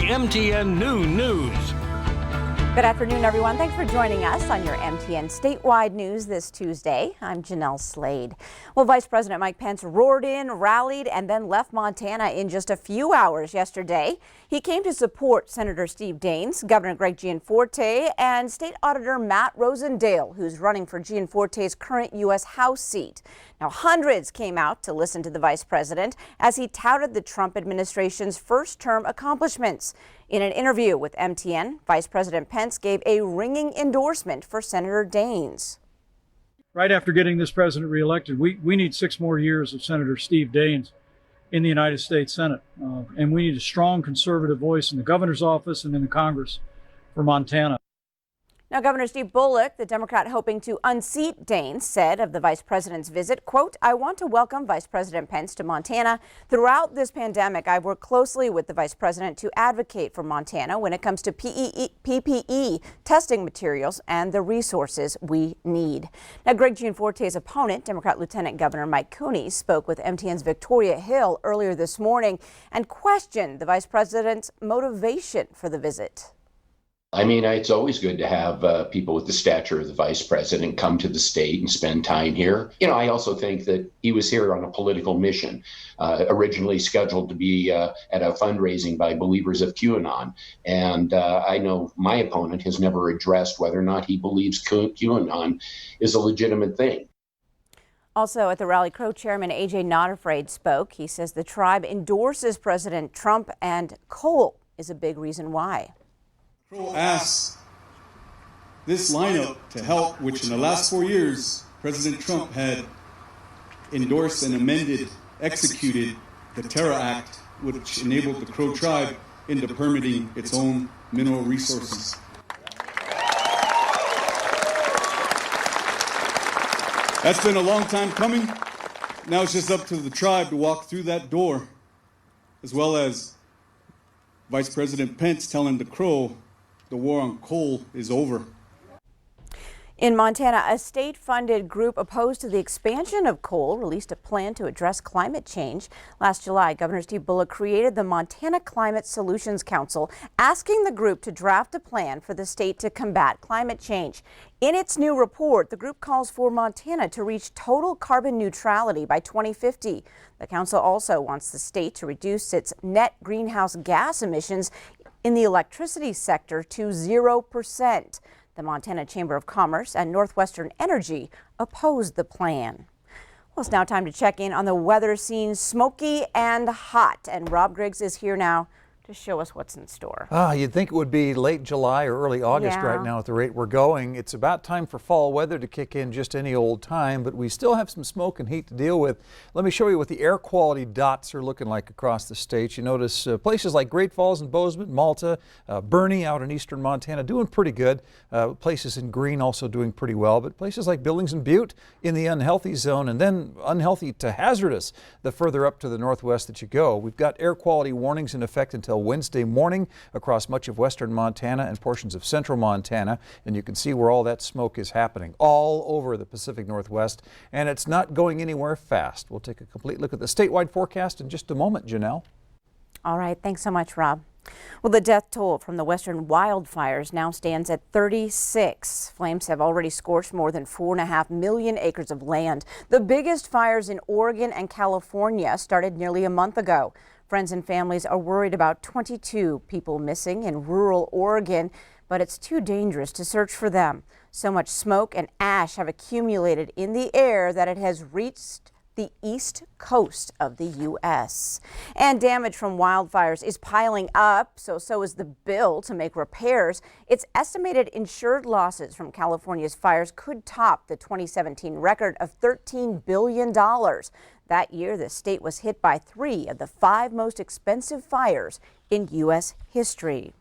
MTN Noon News. Good afternoon, everyone. Thanks for joining us on your MTN statewide news this Tuesday. I'm Janelle Slade. Well, Vice President Mike Pence roared in, rallied, and then left Montana in just a few hours yesterday. He came to support Senator Steve Daines, Governor Greg Gianforte, and State Auditor Matt Rosendale, who's running for Gianforte's current U.S. House seat. Now, hundreds came out to listen to the vice president as he touted the Trump administration's first-term accomplishments. In an interview with MTN, Vice President Pence gave a ringing endorsement for Senator Daines. Right after getting this president reelected, we need 6 more years of Senator Steve Daines in the United States Senate. And we need a strong conservative voice in the governor's office and in the Congress for Montana. Now, Governor Steve Bullock, the Democrat hoping to unseat Daines, said of the vice president's visit, quote, "I want to welcome Vice President Pence to Montana. Throughout this pandemic, I've worked closely with the vice president to advocate for Montana when it comes to PPE testing materials and the resources we need." Now, Greg Gianforte's opponent, Democrat Lieutenant Governor Mike Cooney, spoke with MTN's Victoria Hill earlier this morning and questioned the vice president's motivation for the visit. I mean, it's always good to have people with the stature of the vice president come to the state and spend time here. You know, I also think that he was here on a political mission, originally scheduled to be at a fundraising by believers of QAnon. And I know my opponent has never addressed whether or not he believes QAnon is a legitimate thing. Also at the rally, Crow Chairman A.J. Notafraid spoke. He says the tribe endorses President Trump and coal is a big reason why. Crow asks this lineup to help, which in the last 4 years, President Trump had endorsed and amended, executed the Terra Act, which enabled the Crow tribe into permitting its own mineral resources. That's been a long time coming. Now it's just up to the tribe to walk through that door, as well as Vice President Pence telling the Crow the war on coal is over. In Montana, a state-funded group opposed to the expansion of coal released a plan to address climate change. Last July, Governor Steve Bullock created the Montana Climate Solutions Council, asking the group to draft a plan for the state to combat climate change. In its new report, the group calls for Montana to reach total carbon neutrality by 2050. The council also wants the state to reduce its net greenhouse gas emissions in the electricity sector to 0%. The Montana Chamber of Commerce and Northwestern Energy opposed the plan. Well, it's now time to check in on the weather scene, smoky and hot. And Rob Griggs is here now to show us what's in store. You'd think it would be late July or early August right now at the rate we're going. It's about time for fall weather to kick in just any old time, but we still have some smoke and heat to deal with. Let me show you what the air quality dots are looking like across the state. You notice places like Great Falls and Bozeman, Malta, Bernie out in eastern Montana doing pretty good. Places in green also doing pretty well, but places like Billings and Butte in the unhealthy zone, and then unhealthy to hazardous the further up to the northwest that you go. We've got air quality warnings in effect until Wednesday morning across much of western Montana and portions of central Montana, and you can see where all that smoke is happening all over the Pacific Northwest, and it's not going anywhere fast. We'll take a complete look at the statewide forecast in just a moment. Janelle. All right, thanks so much, Rob. Well, the death toll from the western wildfires now stands at 36. Flames have already scorched more than 4.5 million acres of land. The biggest fires in Oregon and California started nearly a month ago. Friends and families are worried about 22 people missing in rural Oregon, but it's too dangerous to search for them. So much smoke and ash have accumulated in the air that it has reached the east coast of the U.S. And damage from wildfires is piling up, so is the bill to make repairs. It's estimated insured losses from California's fires could top the 2017 record of $13 billion. That year, the state was hit by 3 of the 5 most expensive fires in U.S. history.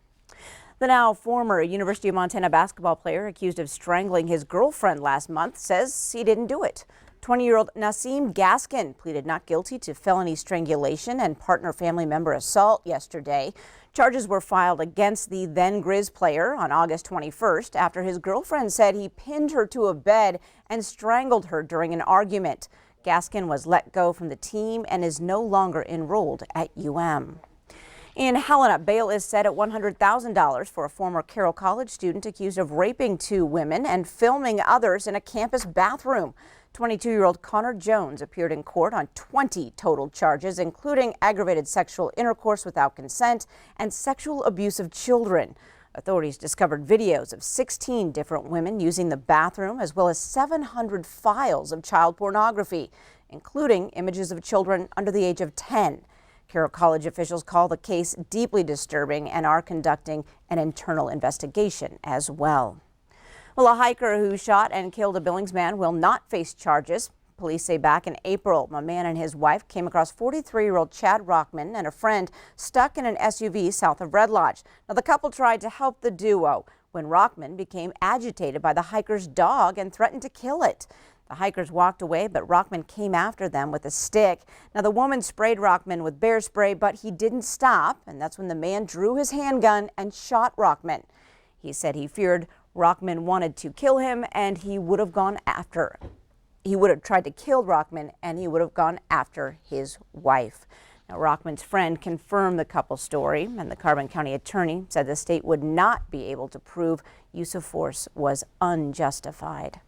The now former University of Montana basketball player accused of strangling his girlfriend last month says he didn't do it. 20-year-old Nassim Gaskin pleaded not guilty to felony strangulation and partner family member assault yesterday. Charges were filed against the then Grizz player on August 21st after his girlfriend said he pinned her to a bed and strangled her during an argument. Gaskin was let go from the team and is no longer enrolled at UM. In Helena, bail is set at $100,000 for a former Carroll College student accused of raping 2 women and filming others in a campus bathroom. 22-year-old Connor Jones appeared in court on 20 total charges, including aggravated sexual intercourse without consent and sexual abuse of children. Authorities discovered videos of 16 different women using the bathroom, as well as 700 files of child pornography, including images of children under the age of 10. Carroll College officials call the case deeply disturbing and are conducting an internal investigation as well. Well, a hiker who shot and killed a Billings man will not face charges. Police say back in April, a man and his wife came across 43-year-old Chad Rockman and a friend stuck in an SUV south of Red Lodge. Now, the couple tried to help the duo when Rockman became agitated by the hiker's dog and threatened to kill it. The hikers walked away, but Rockman came after them with a stick. Now, the woman sprayed Rockman with bear spray, but he didn't stop, and that's when the man drew his handgun and shot Rockman. He said he feared Rockman wanted to kill him, and he would have tried to kill Rockman, and he would have gone after his wife. Now, Rockman's friend confirmed the couple's story, and the Carbon County attorney said the state would not be able to prove use of force was unjustified.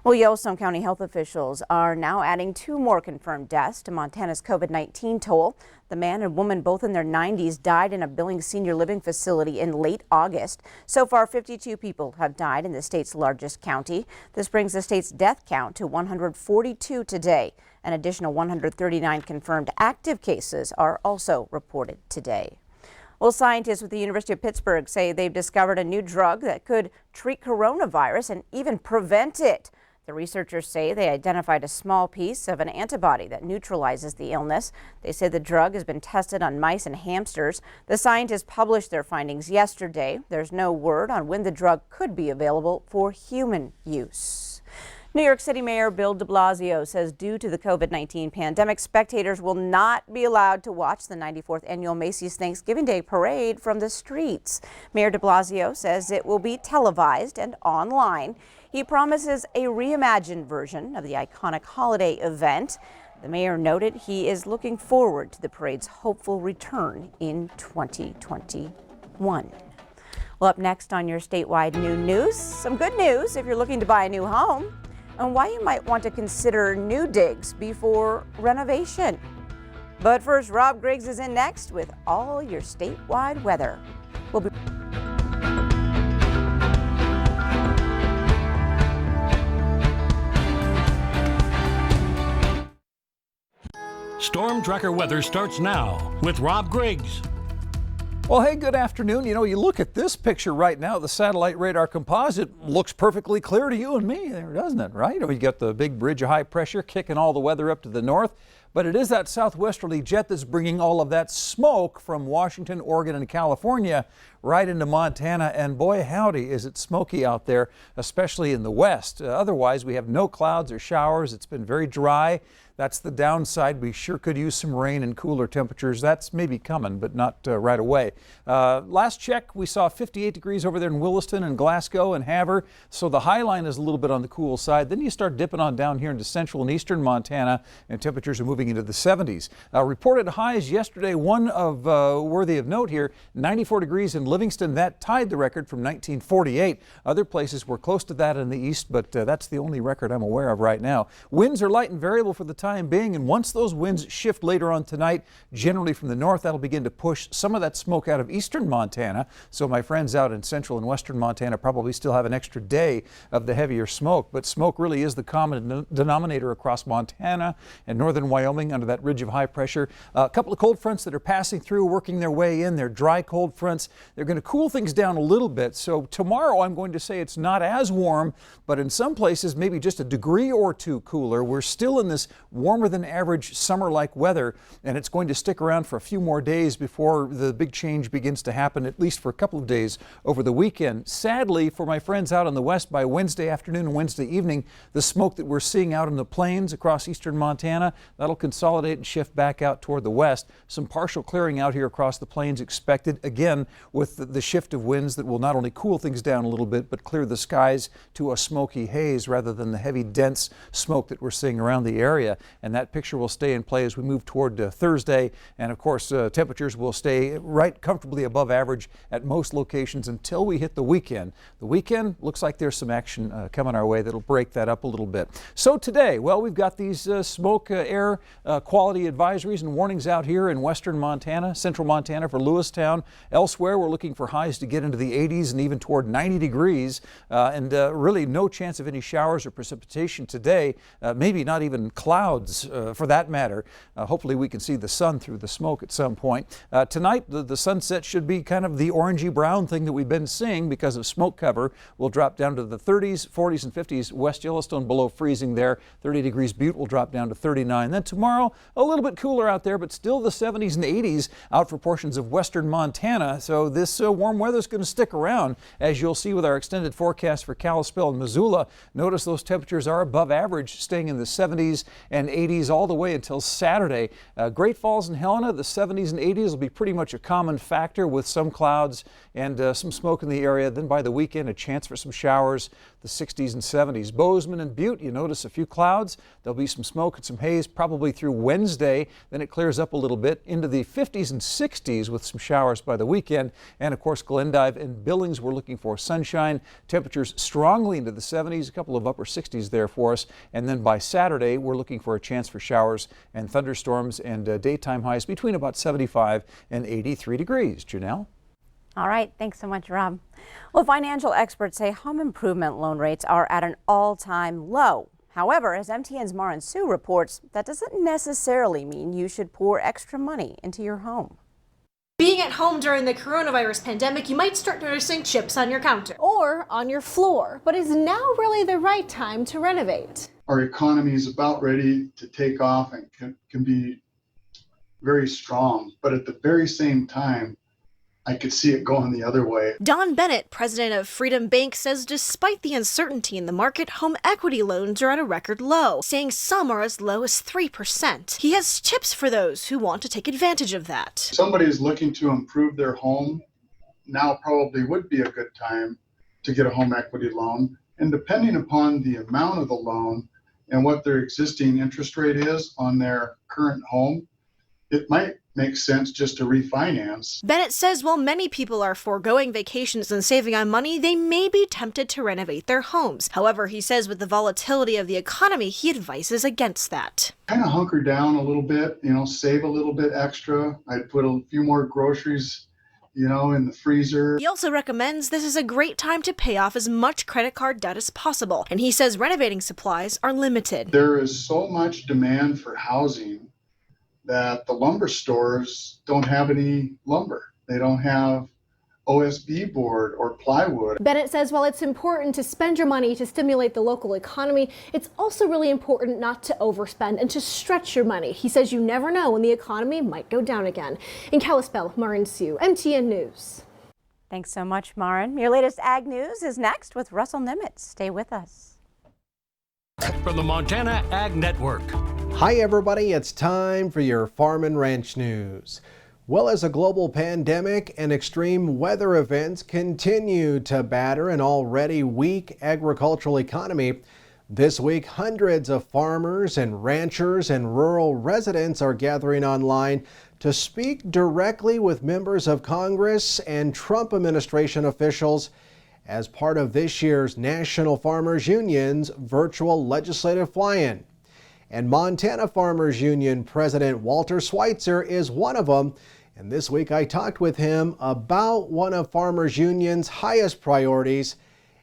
Well, Yellowstone County health officials are now adding 2 more confirmed deaths to Montana's COVID-19 toll. The man and woman, both in their 90s, died in a Billings senior living facility in late August. So far, 52 people have died in the state's largest county. This brings the state's death count to 142 today. An additional 139 confirmed active cases are also reported today. Well, scientists with the University of Pittsburgh say they've discovered a new drug that could treat coronavirus and even prevent it. The researchers say they identified a small piece of an antibody that neutralizes the illness. They say the drug has been tested on mice and hamsters. The scientists published their findings yesterday. There's no word on when the drug could be available for human use. New York City Mayor Bill de Blasio says due to the COVID-19 pandemic, spectators will not be allowed to watch the 94th annual Macy's Thanksgiving Day Parade from the streets. Mayor de Blasio says it will be televised and online. He promises a reimagined version of the iconic holiday event. The mayor noted he is looking forward to the parade's hopeful return in 2021. Well, up next on your statewide noon news, some good news if you're looking to buy a new home, and why you might want to consider new digs before renovation. But first, Rob Griggs is in next with all your statewide weather. We'll be Storm Tracker weather starts now with Rob Griggs. Well, hey, good afternoon. You know, you look at this picture right now, the satellite radar composite looks perfectly clear to you and me there, doesn't it, right? We got the big bridge of high pressure kicking all the weather up to the north, but it is that southwesterly jet that's bringing all of that smoke from Washington, Oregon, and California right into Montana, and boy howdy is it smoky out there, especially in the west. Otherwise, we have no clouds or showers. It's been very dry. That's the downside. We sure could use some rain and cooler temperatures. That's maybe coming, but not right away. Last check, we saw 58 degrees over there in Williston and Glasgow and Havre, so the high line is a little bit on the cool side. Then you start dipping on down here into central and eastern Montana, and temperatures are moving into the 70s. Reported highs yesterday, one of worthy of note here, 94 degrees in Livingston. That tied the record from 1948. Other places were close to that in the east, but that's the only record I'm aware of right now. Winds are light and variable for the time being, and once those winds shift later on tonight, generally from the north, that'll begin to push some of that smoke out of eastern Montana. So my friends out in central and western Montana probably still have an extra day of the heavier smoke, but smoke really is the common denominator across Montana and northern Wyoming under that ridge of high pressure. A couple of cold fronts that are passing through, working their way in. They're dry cold fronts. They're going to cool things down a little bit. So tomorrow I'm going to say it's not as warm, but in some places maybe just a degree or two cooler. We're still in this warmer than average summer-like weather, and it's going to stick around for a few more days before the big change begins to happen, at least for a couple of days over the weekend. Sadly, for my friends out in the west, by Wednesday afternoon and Wednesday evening, the smoke that we're seeing out in the plains across eastern Montana, that'll consolidate and shift back out toward the west. Some partial clearing out here across the plains expected, again, with the shift of winds that will not only cool things down a little bit, but clear the skies to a smoky haze rather than the heavy, dense smoke that we're seeing around the area. and that picture will stay in play as we move toward Thursday. And of course, temperatures will stay right comfortably above average at most locations until we hit the weekend. The weekend looks like there's some action coming our way that'll break that up a little bit. So today, well, we've got these smoke air quality advisories and warnings out here in western Montana, central Montana for Lewistown. Elsewhere, we're looking for highs to get into the 80s and even toward 90 degrees, and really no chance of any showers or precipitation today, maybe not even clouds for that matter. Hopefully we can see the sun through the smoke at some point. Tonight, the sunset should be kind of the orangey brown thing that we've been seeing because of smoke cover. We'll drop down to the 30s, 40s, and 50s. West Yellowstone below freezing there. 30 degrees Butte will drop down to 39. Then tomorrow, a little bit cooler out there, but still the 70s and 80s out for portions of western Montana. So this warm weather is going to stick around, as you'll see with our extended forecast for Kalispell and Missoula. Notice those temperatures are above average, staying in the 70s and 80s all the way until Saturday. Great Falls and Helena, the 70s and 80s will be pretty much a common factor with some clouds and some smoke in the area. Then by the weekend, a chance for some showers, the 60s and 70s. Bozeman and Butte, you notice a few clouds. There'll be some smoke and some haze probably through Wednesday. Then it clears up a little bit into the 50s and 60s with some showers by the weekend. And of course, Glendive and Billings, we're looking for sunshine. Temperatures strongly into the 70s, a couple of upper 60s there for us. And then by Saturday, we're looking for a chance for showers and thunderstorms and daytime highs between about 75 and 83 degrees. Janelle? All right, thanks so much, Rob. Well, financial experts say home improvement loan rates are at an all-time low. However, as MTN's Marin Sue reports, that doesn't necessarily mean you should pour extra money into your home. Being at home during the coronavirus pandemic, you might start noticing chips on your counter or on your floor, but is now really the right time to renovate? Our economy is about ready to take off and can be very strong, but at the very same time, I could see it going the other way. Don Bennett, president of Freedom Bank, says despite the uncertainty in the market, home equity loans are at a record low, saying some are as low as 3%. He has tips for those who want to take advantage of that. Somebody is looking to improve their home. Now probably would be a good time to get a home equity loan. And depending upon the amount of the loan and what their existing interest rate is on their current home, it might make sense just to refinance. Bennett says while many people are foregoing vacations and saving on money, they may be tempted to renovate their homes. However, he says with the volatility of the economy, he advises against that. Kind of hunker down a little bit, save a little bit extra. I'd put a few more groceries, in the freezer. He also recommends this is a great time to pay off as much credit card debt as possible. And he says renovating supplies are limited. There is so much demand for housing that the lumber stores don't have any lumber. They don't have OSB board or plywood. Bennett says while it's important to spend your money to stimulate the local economy, it's also really important not to overspend and to stretch your money. He says you never know when the economy might go down again. In Kalispell, Marin Sue, MTN News. Thanks so much, Marin. Your latest ag news is next with Russell Nimitz. Stay with us. From the Montana Ag Network. Hi everybody, it's time for your farm and ranch news. Well, as a global pandemic and extreme weather events continue to batter an already weak agricultural economy, this week hundreds of farmers and ranchers and rural residents are gathering online to speak directly with members of Congress and Trump administration officials as part of this year's National Farmers Union's virtual legislative fly-in. And Montana Farmers Union President Walter Schweitzer is one of them. And this week I talked with him about one of Farmers Union's highest priorities,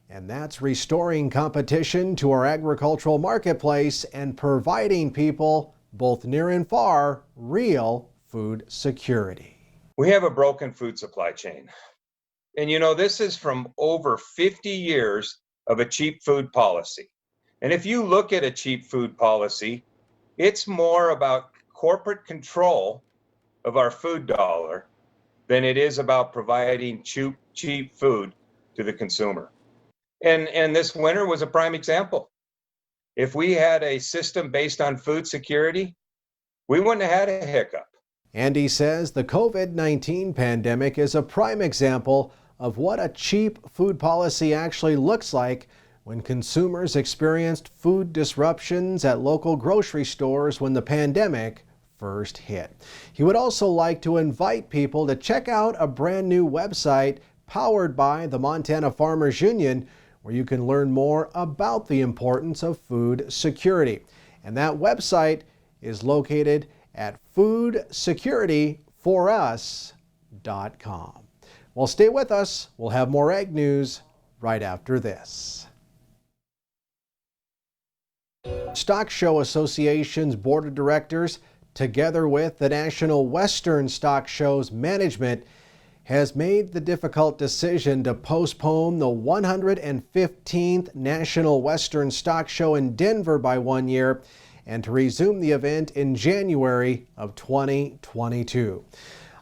and that's restoring competition to our agricultural marketplace and providing people, both near and far, real food security. We have a broken food supply chain. And this is from over 50 years of a cheap food policy. And if you look at a cheap food policy, it's more about corporate control of our food dollar than it is about providing cheap food to the consumer. And this winter was a prime example. If we had a system based on food security, we wouldn't have had a hiccup. Andy says the COVID-19 pandemic is a prime example of what a cheap food policy actually looks like when consumers experienced food disruptions at local grocery stores when the pandemic first hit. He would also like to invite people to check out a brand new website powered by the Montana Farmers Union, where you can learn more about the importance of food security. And that website is located at foodsecurityforus.com. Well, stay with us. We'll have more Ag News right after this. Stock Show Association's Board of Directors, together with the National Western Stock Show's management, has made the difficult decision to postpone the 115th National Western Stock Show in Denver by 1 year and to resume the event in January of 2022.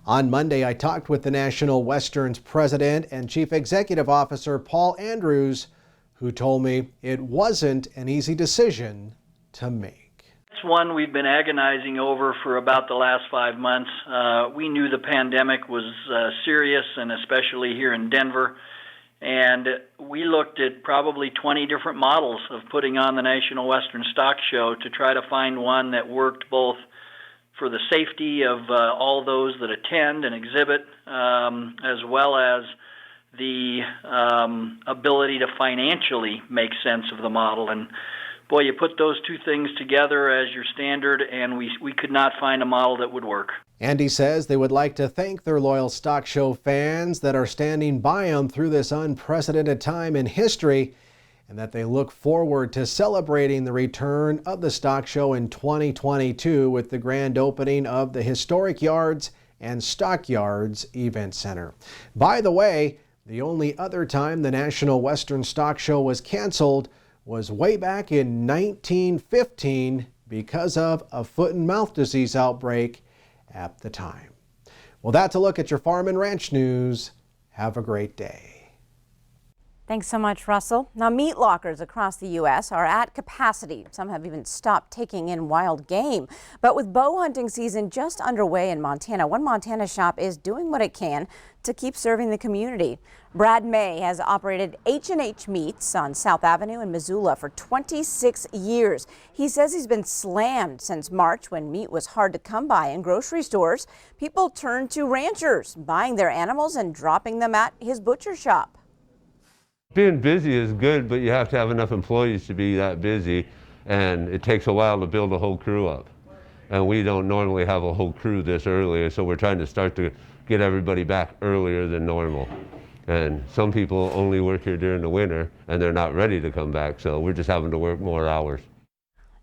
On Monday, I talked with the National Western's President and Chief Executive Officer Paul Andrews, who told me it wasn't an easy decision to make. It's one we've been agonizing over for about the last 5 months. We knew the pandemic was serious, and especially here in Denver. And we looked at probably 20 different models of putting on the National Western Stock Show to try to find one that worked both for the safety of all those that attend and exhibit, as well as the ability to financially make sense of the model. And boy, you put those two things together as your standard, and we could not find a model that would work. Andy says they would like to thank their loyal Stock Show fans that are standing by them through this unprecedented time in history, and that they look forward to celebrating the return of the Stock Show in 2022 with the grand opening of the Historic Yards and Stock Yards Event Center. By the way, the only other time the National Western Stock Show was canceled was way back in 1915 because of a foot and mouth disease outbreak at the time. Well, that's a look at your farm and ranch news. Have a great day. Thanks so much, Russell. Now, meat lockers across the U.S. are at capacity. Some have even stopped taking in wild game. But with bow hunting season just underway in Montana, one Montana shop is doing what it can to keep serving the community. Brad May has operated H&H Meats on South Avenue in Missoula for 26 years. He says he's been slammed since March when meat was hard to come by in grocery stores. People turned to ranchers, buying their animals and dropping them at his butcher shop. Being busy is good, but you have to have enough employees to be that busy, and it takes a while to build a whole crew up. And we don't normally have a whole crew this earlier, so we're trying to start to get everybody back earlier than normal. And some people only work here during the winter, and they're not ready to come back, so we're just having to work more hours.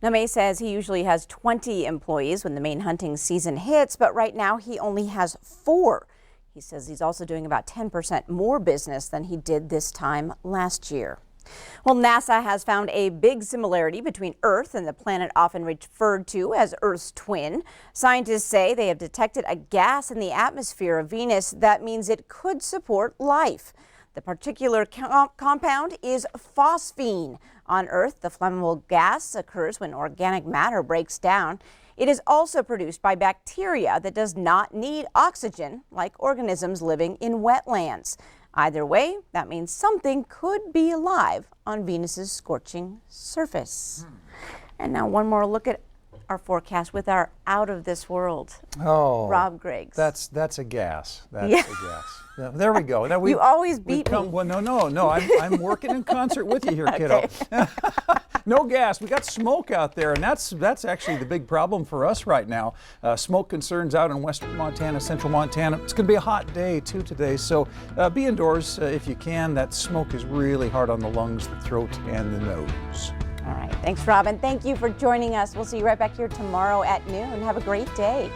Now, May says he usually has 20 employees when the main hunting season hits, but right now he only has 4. He says he's also doing about 10% more business than he did this time last year. Well, NASA has found a big similarity between Earth and the planet often referred to as Earth's twin. Scientists say they have detected a gas in the atmosphere of Venus that means it could support life. The particular compound is phosphine. On Earth, the flammable gas occurs when organic matter breaks down. It is also produced by bacteria that does not need oxygen, like organisms living in wetlands. Either way, that means something could be alive on Venus's scorching surface. And now one more look at our forecast with our out of this world. Oh, Rob Griggs. That's a gas. That's a gas. Yeah, there we go. Now you always beat me. Well, no. I'm working in concert with you here, kiddo. No gas. We got smoke out there, and that's actually the big problem for us right now. Smoke concerns out in western Montana, central Montana. It's going to be a hot day too today, so be indoors if you can. That smoke is really hard on the lungs, the throat, and the nose. All right. Thanks, Rob, and thank you for joining us. We'll see you right back here tomorrow at noon. Have a great day.